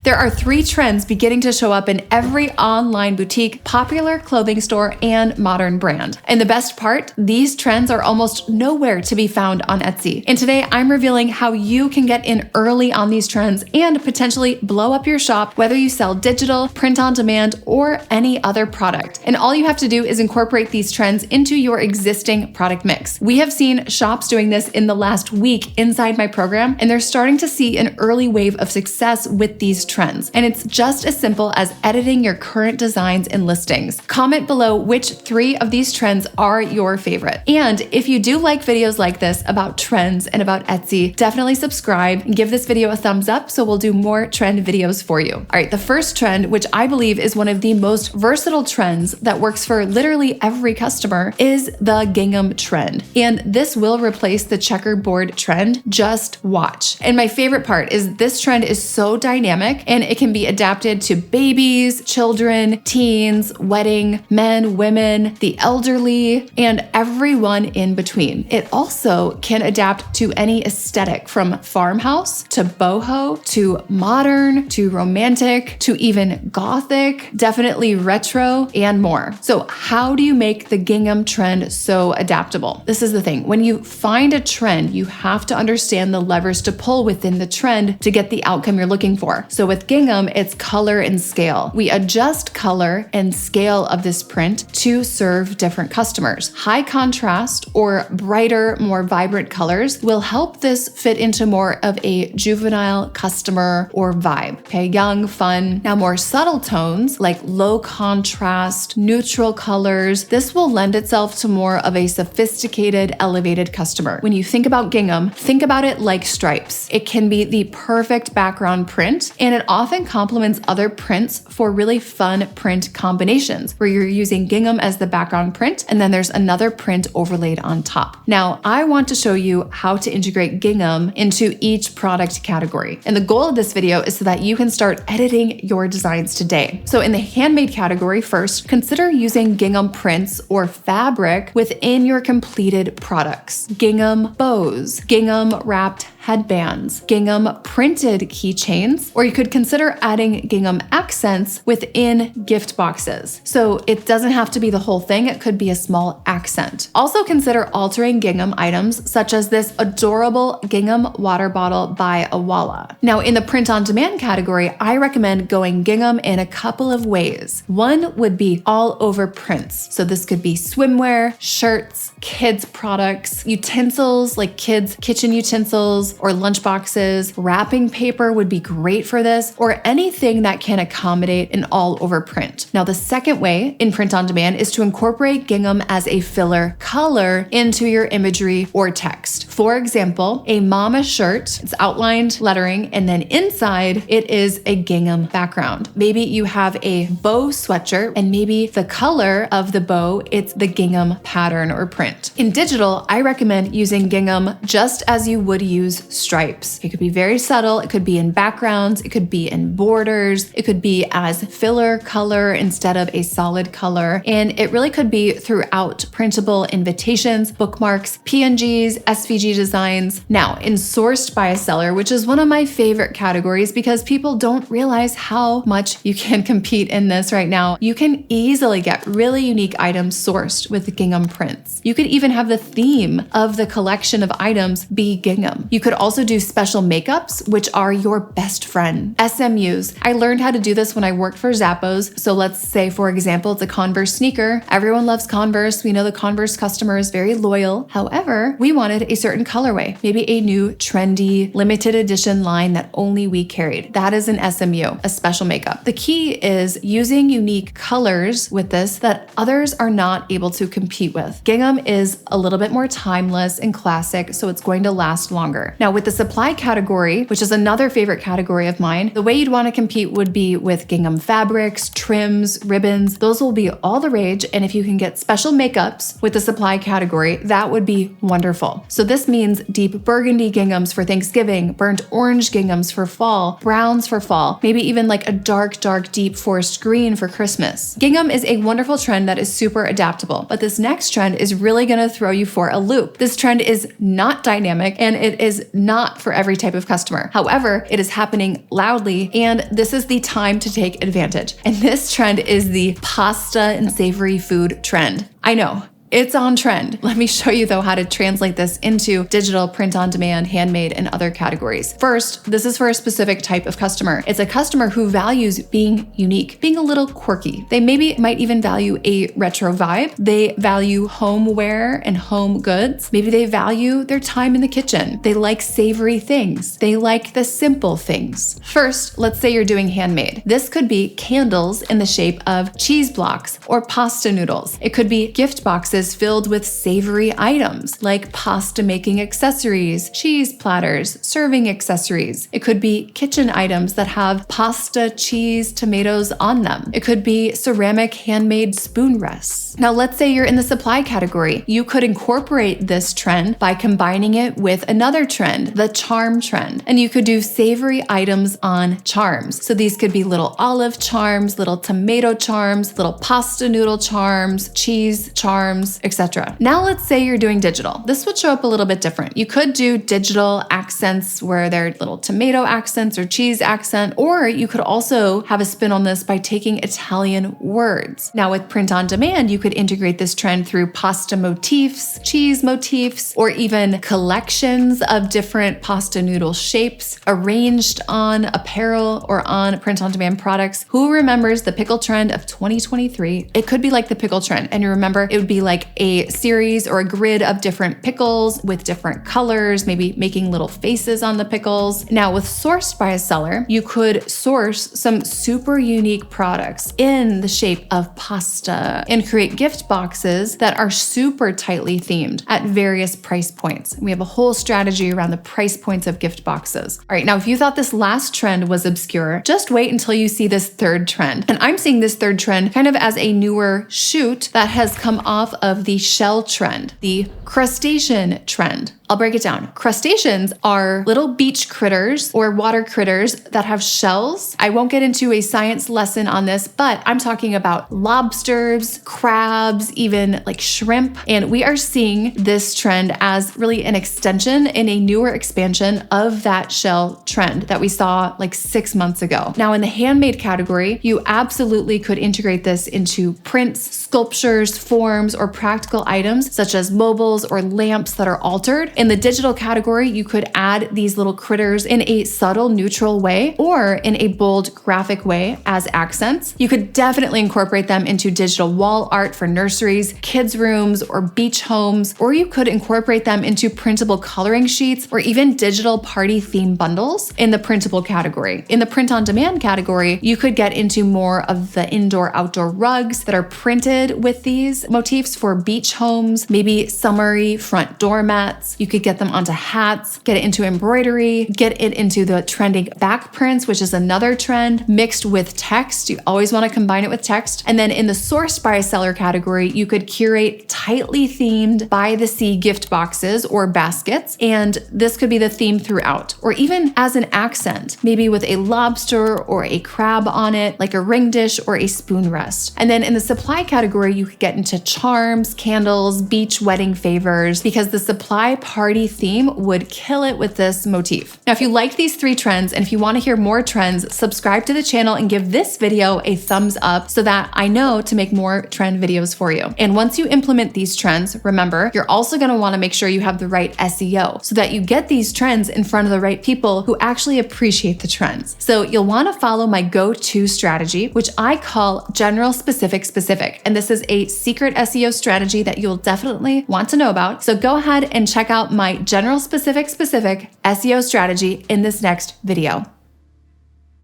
There are 3 trends beginning to show up in every online boutique, popular clothing store, and modern brand. And the best part, these trends are almost nowhere to be found on Etsy. And today I'm revealing how you can get in early on these trends and potentially blow up your shop, whether you sell digital, print on demand, or any other product. And all you have to do is incorporate these trends into your existing product mix. We have seen shops doing this in the last week inside my program, and they're starting to see an early wave of success with these trends. And it's just as simple as editing your current designs and listings. Comment below which 3 of these trends are your favorite. And if you do like videos like this about trends and about Etsy, definitely subscribe and give this video a thumbs up so we'll do more trend videos for you. All right, the first trend, which I believe is one of the most versatile trends that works for literally every customer, is the gingham trend. And this will replace the checkerboard trend. Just watch. And my favorite part is this trend is so dynamic and it can be adapted to babies, children, teens, wedding, men, women, the elderly, and everyone in between. It also can adapt to any aesthetic, from farmhouse to boho to modern to romantic to even gothic, definitely retro, and more. So how do you make the gingham trend so adaptable? This is the thing. When you find a trend, you have to understand the levers to pull within the trend to get the outcome you're looking for. So with gingham, it's color and scale. We adjust color and scale of this print to serve different customers. High contrast or brighter, more vibrant colors will help this fit into more of a juvenile customer or vibe. Okay, young, fun. Now more subtle tones like low contrast, neutral colors, this will lend itself to more of a sophisticated, elevated customer. When you think about gingham, think about it like stripes. It can be the perfect background print, and it often complements other prints for really fun print combinations where you're using gingham as the background print and then there's another print overlaid on top. Now, I want to show you how to integrate gingham into each product category. And the goal of this video is so that you can start editing your designs today. So in the handmade category first, consider using gingham prints or fabric within your completed products. Gingham bows, gingham wrapped headbands, gingham printed keychains, or you could consider adding gingham accents within gift boxes. So it doesn't have to be the whole thing, it could be a small accent. Also consider altering gingham items such as this adorable gingham water bottle by Awala. Now in the print on demand category, I recommend going gingham in a couple of ways. One would be all over prints. So this could be swimwear, shirts, kids products, utensils like kids kitchen utensils or lunch boxes. Wrapping paper would be great for this, or anything that can accommodate an all over print. Now the second way in print on demand is to incorporate gingham as a filler color into your imagery or text. For example, a mama shirt, it's outlined lettering, and then inside it is a gingham background. Maybe you have a bow sweatshirt and maybe the color of the bow, it's the gingham pattern or print. In digital, I recommend using gingham just as you would use stripes. It could be very subtle, it could be in backgrounds, it could be in borders, it could be as filler color instead of a solid color, and it really could be throughout printable invitations, bookmarks, PNGs, SVG designs. Now, in sourced by a seller, which is one of my favorite categories because people don't realize how much you can compete in this right now, you can easily get really unique items sourced with gingham prints. You could even have the theme of the collection of items be gingham. You could also do special makeups, which are your best friend. SMUs. I learned how to do this when I worked for Zappos. So let's say, for example, it's a Converse sneaker. Everyone loves Converse. We know the Converse customer is very loyal. However, we wanted a certain colorway, maybe a new trendy limited edition line that only we carried. That is an SMU, a special makeup. The key is using unique colors with this that others are not able to compete with. Gingham is a little bit more timeless and classic, so it's going to last longer. Now with the supply category, which is another favorite category of mine, the way you'd want to compete would be with gingham fabrics, trims, ribbons. Those will be all the rage, and if you can get special makeups with the supply category, that would be wonderful. So this means deep burgundy ginghams for Thanksgiving, burnt orange ginghams for fall, browns for fall, maybe even like a dark deep forest green for Christmas. Gingham is a wonderful trend that is super adaptable, but this next trend is really going to throw you for a loop. This trend is not dynamic and it is not for every type of customer. However, it is happening loudly, and this is the time to take advantage. And this trend is the pasta and savory food trend. I know. It's on trend. Let me show you though how to translate this into digital, print on demand, handmade, and other categories. First, this is for a specific type of customer. It's a customer who values being unique, being a little quirky. They might even value a retro vibe. They value homeware and home goods. Maybe they value their time in the kitchen. They like savory things. They like the simple things. First, let's say you're doing handmade. This could be candles in the shape of cheese blocks or pasta noodles. It could be gift boxes filled with savory items like pasta making accessories, cheese platters, serving accessories. It could be kitchen items that have pasta, cheese, tomatoes on them. It could be ceramic handmade spoon rests. Now, let's say you're in the supply category. You could incorporate this trend by combining it with another trend, the charm trend. And you could do savory items on charms. So these could be little olive charms, little tomato charms, little pasta noodle charms, cheese charms, etc. Now let's say you're doing digital. This would show up a little bit different. You could do digital accents where they're little tomato accents or cheese accent, or you could also have a spin on this by taking Italian words. Now with print on demand, you could integrate this trend through pasta motifs, cheese motifs, or even collections of different pasta noodle shapes arranged on apparel or on print on demand products. Who remembers the pickle trend of 2023? It could be like the pickle trend. And you remember it would be like a series or a grid of different pickles with different colors, maybe making little faces on the pickles. Now with sourced by a seller, you could source some super unique products in the shape of pasta and create gift boxes that are super tightly themed at various price points. We have a whole strategy around the price points of gift boxes. All right, now if you thought this last trend was obscure, just wait until you see this third trend. And I'm seeing this third trend kind of as a newer shoot that has come off of the shell trend, the crustacean trend. I'll break it down. Crustaceans are little beach critters or water critters that have shells. I won't get into a science lesson on this, but I'm talking about lobsters, crabs, even like shrimp. And we are seeing this trend as really an extension and a newer expansion of that shell trend that we saw like 6 months ago. Now in the handmade category, you absolutely could integrate this into prints, sculptures, forms, or practical items such as mobiles or lamps that are altered. In the digital category, you could add these little critters in a subtle, neutral way or in a bold, graphic way as accents. You could definitely incorporate them into digital wall art for nurseries, kids' rooms, or beach homes, or you could incorporate them into printable coloring sheets or even digital party theme bundles in the printable category. In the print on demand category, you could get into more of the indoor-outdoor rugs that are printed with these motifs for beach homes, maybe summery front doormats. You could get them onto hats, get it into embroidery, get it into the trending back prints, which is another trend, mixed with text. You always want to combine it with text. And then in the sourced by a seller category, you could curate tightly themed by the sea gift boxes or baskets. And this could be the theme throughout, or even as an accent, maybe with a lobster or a crab on it, like a ring dish or a spoon rest. And then in the supply category, you could get into charms, candles, beach wedding favors, because the supply party theme would kill it with this motif. Now, if you like these three trends and if you want to hear more trends, subscribe to the channel and give this video a thumbs up so that I know to make more trend videos for you. And once you implement these trends, remember, you're also going to want to make sure you have the right SEO so that you get these trends in front of the right people who actually appreciate the trends. So you'll want to follow my go-to strategy, which I call general specific specific. And this is a secret SEO strategy that you'll definitely want to know about. So go ahead and check out my general specific SEO strategy in this next video.